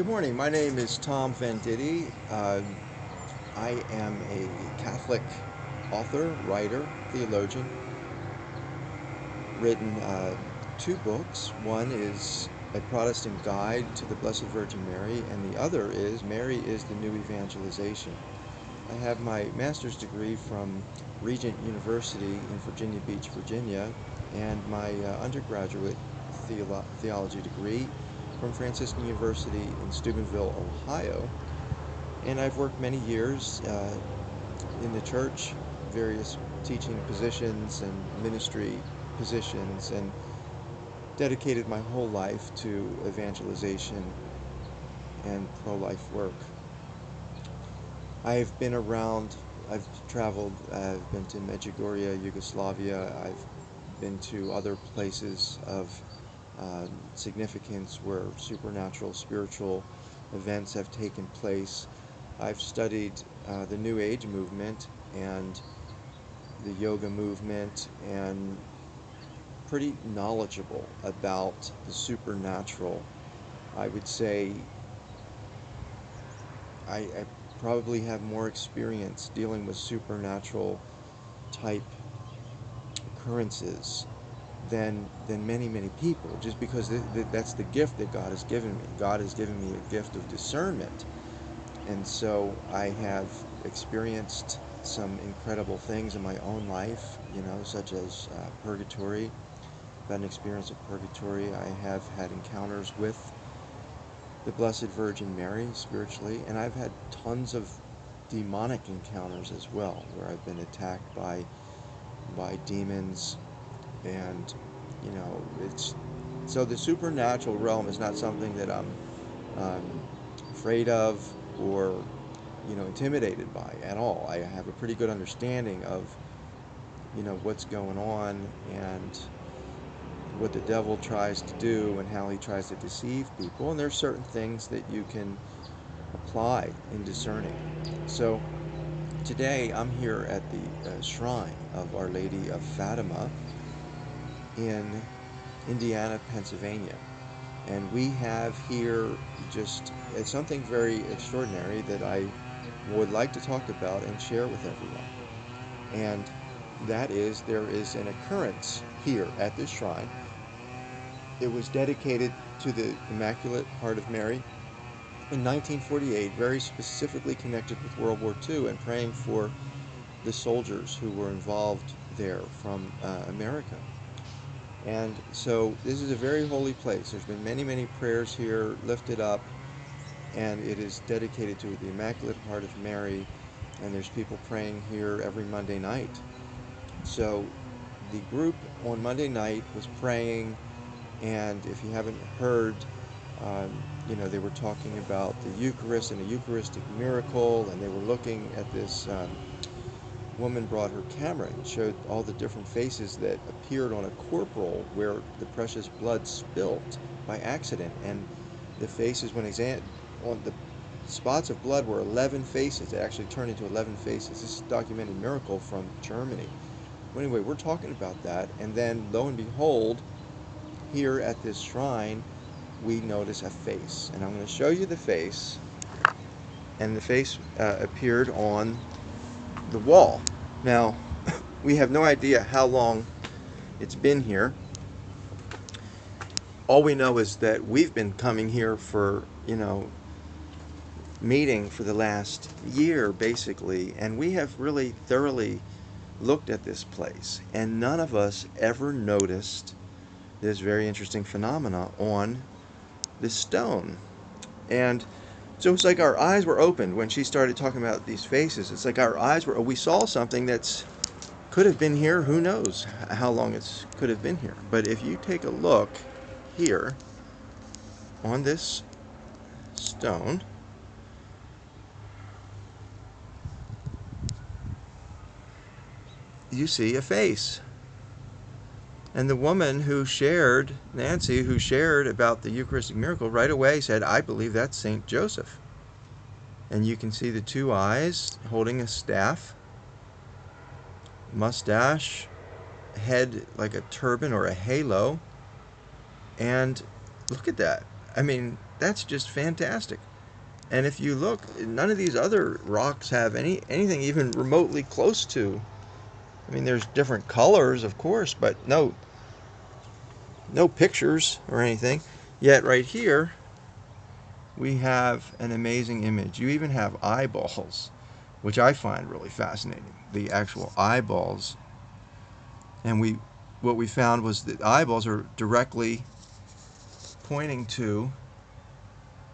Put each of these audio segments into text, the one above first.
Good morning. My name is Tom Venditti. I am a Catholic author, writer, theologian. Written two books. One is A Protestant Guide to the Blessed Virgin Mary, and the other is Mary is the New Evangelization. I have my master's degree from Regent University in Virginia Beach, Virginia, and my undergraduate theology degree from Franciscan University in Steubenville, Ohio. And I've worked many years in the church, various teaching positions and ministry positions, and dedicated my whole life to evangelization and pro-life work. I've been around, I've traveled, I've been to Medjugorje, Yugoslavia. I've been to other places of significance where supernatural, spiritual events have taken place. I've studied the New Age movement and the yoga movement, and pretty knowledgeable about the supernatural. I would say I probably have more experience dealing with supernatural type occurrences than many people, just because that's the gift that God has given me. God has given me a gift of discernment, and so I have experienced some incredible things in my own life, such as purgatory. I've had an experience of purgatory. I have had encounters with the Blessed Virgin Mary spiritually, and I've had tons of demonic encounters as well, where I've been attacked by demons, and it's so the supernatural realm is not something that I'm afraid of or intimidated by at all. I have a pretty good understanding of what's going on and what the devil tries to do and how he tries to deceive people, and there's certain things that you can apply in discerning. So today I'm here at the shrine of Our Lady of Fatima in Indiana, Pennsylvania. And we have here it's something very extraordinary that I would like to talk about and share with everyone. And that is, there is an occurrence here at this shrine. It was dedicated to the Immaculate Heart of Mary in 1948, very specifically connected with World War II and praying for the soldiers who were involved there from America. And so this is a very holy place. There's been many prayers here lifted up, and it is dedicated to the Immaculate Heart of Mary, and there's people praying here every Monday night. So the group on Monday night was praying, and if you haven't heard, they were talking about the Eucharist and the Eucharistic miracle, and they were looking at this woman brought her camera and showed all the different faces that appeared on a corporal where the precious blood spilt by accident, and the faces on the spots of blood were 11 faces. It actually turned into 11 faces. This is a documented miracle from Germany. But anyway, we're talking about that, and then lo and behold, here at this shrine we notice a face, and I'm going to show you the face. And the face appeared on the wall. Now, we have no idea how long it's been here. All we know is that we've been coming here for, meeting for the last year, basically, and we have really thoroughly looked at this place, and none of us ever noticed this very interesting phenomena on this stone. And so it's like our eyes were opened when she started talking about these faces. It's like we saw something that's could have been here. Who knows how long it could have been here. But if you take a look here on this stone, you see a face. And the woman Nancy, who shared about the Eucharistic miracle, right away said, I believe that's St. Joseph. And you can see the two eyes holding a staff, mustache, head like a turban or a halo, and look at that. I mean, that's just fantastic. And if you look, none of these other rocks have anything even remotely close to. I mean, there's different colors, of course, but no pictures or anything. Yet right here, we have an amazing image. You even have eyeballs, which I find really fascinating. The actual eyeballs. And what we found was that eyeballs are directly pointing to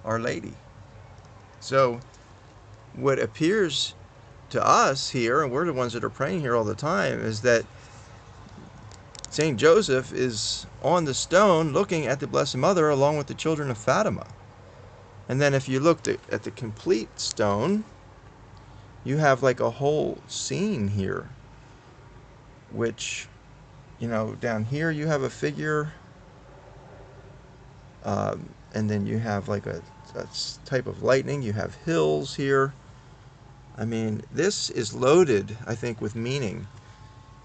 Our Lady. So what appears to us here, and we're the ones that are praying here all the time, is that Saint Joseph is on the stone looking at the Blessed Mother along with the children of Fatima. And then if you looked at the complete stone, you have like a whole scene here, which, down here you have a figure, and then you have like a type of lightning. You have hills here. I mean, this is loaded, I think, with meaning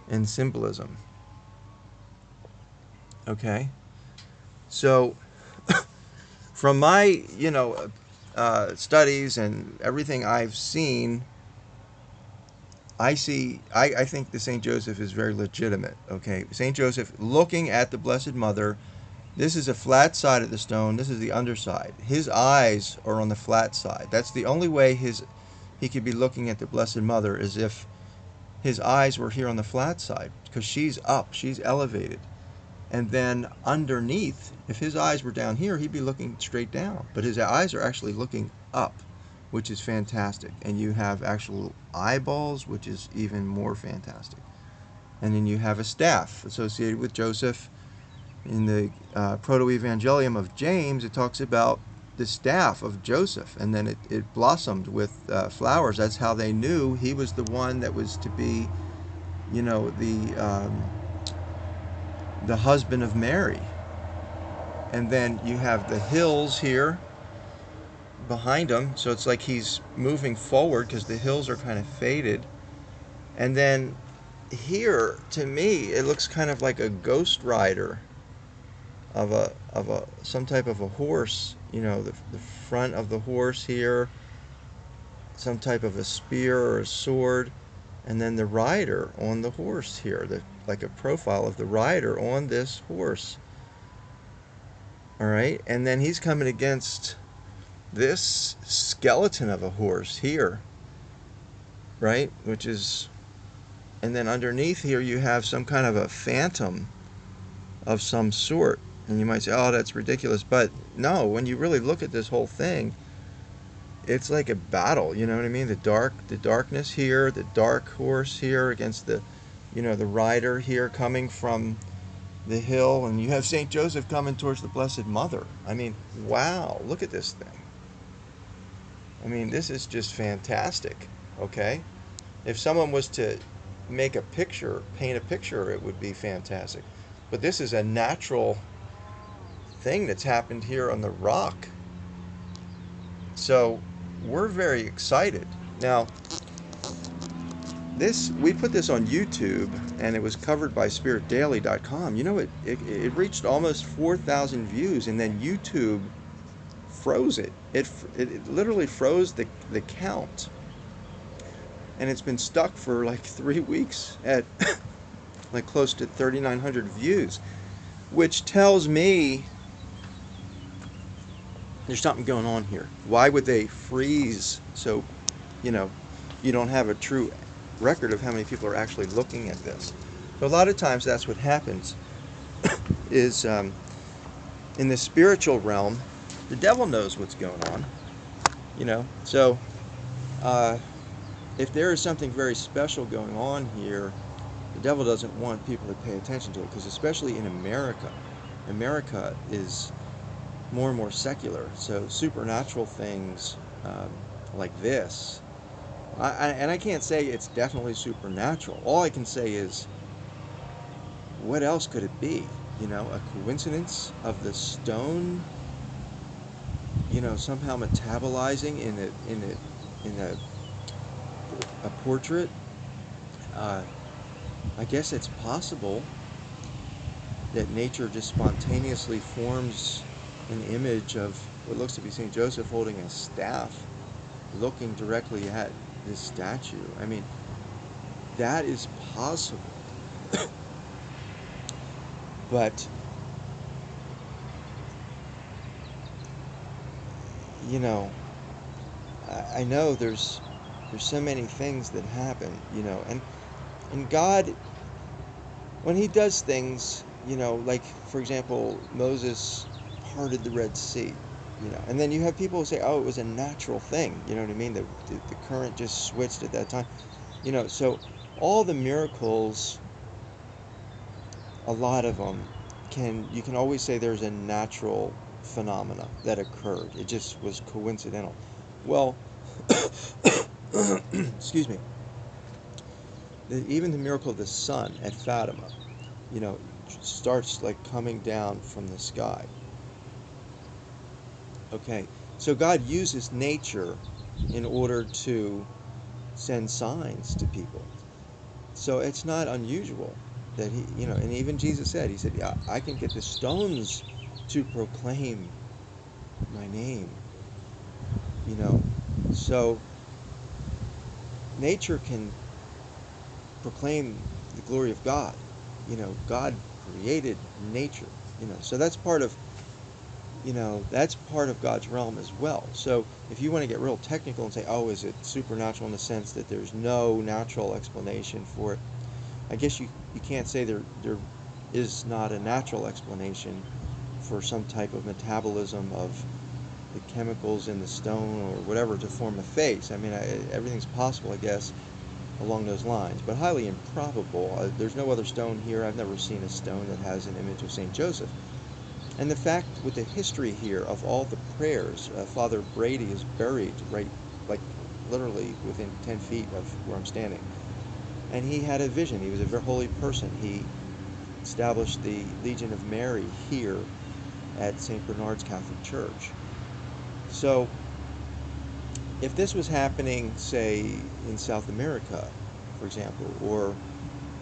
and symbolism. Okay? So, from my, studies and everything I've seen, I think the St. Joseph is very legitimate. Okay? St. Joseph looking at the Blessed Mother. This is a flat side of the stone. This is the underside. His eyes are on the flat side. That's the only way he could be looking at the Blessed Mother, is if his eyes were here on the flat side, because she's up, she's elevated. And then underneath, if his eyes were down here, he'd be looking straight down. But his eyes are actually looking up, which is fantastic. And you have actual eyeballs, which is even more fantastic. And then you have a staff associated with Joseph. In the Proto-Evangelium of James, it talks about the staff of Joseph, and then it blossomed with flowers. That's how they knew he was the one that was to be, the husband of Mary. And then you have the hills here behind him, so it's like he's moving forward because the hills are kind of faded. And then here, to me, it looks kind of like a ghost rider of some type of a horse. The front of the horse here, some type of a spear or a sword, and then the rider on the horse here, like a profile of the rider on this horse. All right, and then he's coming against this skeleton of a horse here, right, and then underneath here you have some kind of a phantom of some sort. And you might say, oh, that's ridiculous. But no, when you really look at this whole thing, it's like a battle, you know what I mean? The darkness here, the dark horse here against the rider here coming from the hill, and you have St. Joseph coming towards the Blessed Mother. I mean, wow, look at this thing. I mean, this is just fantastic, okay? If someone was to paint a picture, it would be fantastic. But this is a natural thing that's happened here on the rock. So we're very excited. Now, we put this on YouTube, and it was covered by spiritdaily.com. It reached almost 4,000 views, and then YouTube froze it. It literally froze the count. And it's been stuck for like 3 weeks at like close to 3,900 views, which tells me there's something going on here. Why would they freeze? So, you don't have a true record of how many people are actually looking at this. So a lot of times that's what happens is in the spiritual realm, the devil knows what's going on. So if there is something very special going on here, the devil doesn't want people to pay attention to it, because especially in America is more and more secular. So supernatural things like this, and I can't say it's definitely supernatural. All I can say is, what else could it be? A coincidence of the stone, somehow metabolizing in a portrait. I guess it's possible that nature just spontaneously forms an image of what looks to be St. Joseph holding a staff, looking directly at this statue. I mean, that is possible. But, you know, I know there's so many things that happen, and God, when he does things, like, for example, Moses parted the Red Sea, and then you have people who say, oh, it was a natural thing, you know what I mean? The current just switched at that time, so all the miracles, a lot of them, you can always say there's a natural phenomena that occurred. It just was coincidental. Well, excuse me, even the miracle of the sun at Fatima, you know, starts like coming down from the sky. Okay, so God uses nature in order to send signs to people. So it's not unusual that and even Jesus said, he said, yeah, I can get the stones to proclaim my name, you know. So nature can proclaim the glory of God. God created nature, so that's part of God's realm as well. So if you want to get real technical and say, oh, is it supernatural in the sense that there's no natural explanation for it, I guess you can't say there is not a natural explanation for some type of metabolism of the chemicals in the stone or whatever to form a face. I mean, everything's possible, I guess, along those lines, but highly improbable. There's no other stone here. I've never seen a stone that has an image of St. Joseph. And the fact with the history here of all the prayers, Father Brady is buried right, like literally within 10 feet of where I'm standing. And he had a vision. He was a very holy person. He established the Legion of Mary here at St. Bernard's Catholic Church. So if this was happening, say, in South America, for example, or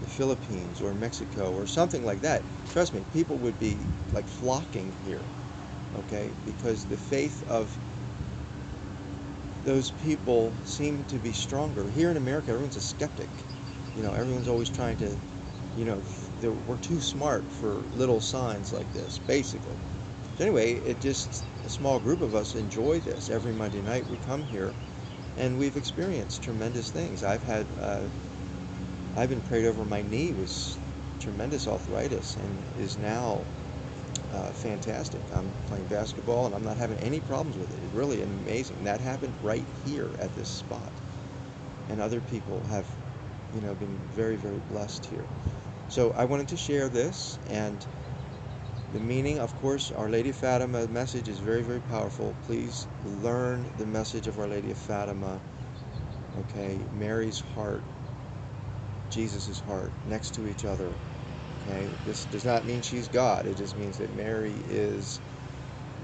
the Philippines or Mexico or something like that, trust me, people would be like flocking here, okay? Because the faith of those people seem to be stronger. Here in America, everyone's a skeptic. Everyone's always trying to, we're too smart for little signs like this, basically. So anyway, a small group of us enjoy this. Every Monday night we come here, and we've experienced tremendous things. I've been prayed over my knee with tremendous arthritis and is now fantastic. I'm playing basketball and I'm not having any problems with it. It's really amazing. And that happened right here at this spot. And other people have, been very, very blessed here. So I wanted to share this, and the meaning, of course, Our Lady of Fatima message is very, very powerful. Please learn the message of Our Lady of Fatima. Okay, Mary's heart, Jesus' heart, next to each other. Okay, this does not mean she's God. It just means that Mary is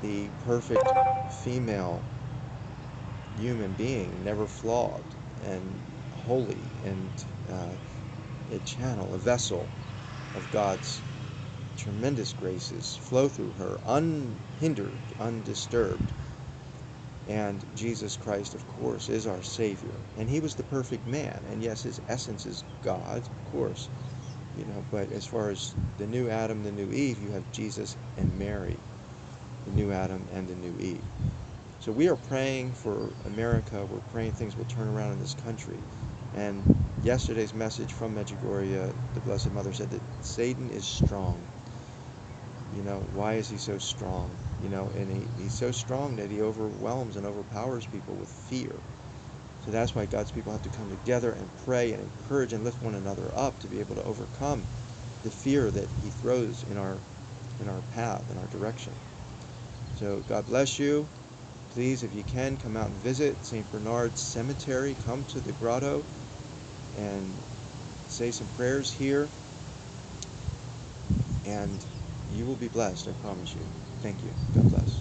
the perfect female human being, never flawed, and holy, and a channel, a vessel of God's tremendous graces flow through her, unhindered, undisturbed. And Jesus Christ, of course, is our Savior. And he was the perfect man. And yes, his essence is God, of course. But as far as the new Adam, the new Eve, you have Jesus and Mary, the new Adam and the new Eve. So we are praying for America. We're praying things will turn around in this country. And yesterday's message from Medjugorje, the Blessed Mother said that Satan is strong. Why is he so strong? And he's so strong that he overwhelms and overpowers people with fear. So that's why God's people have to come together and pray and encourage and lift one another up to be able to overcome the fear that he throws in our path, in our direction. So God bless you. Please, if you can, come out and visit St. Bernard's Cemetery. Come to the grotto and say some prayers here, and you will be blessed, I promise you. Thank you. God bless.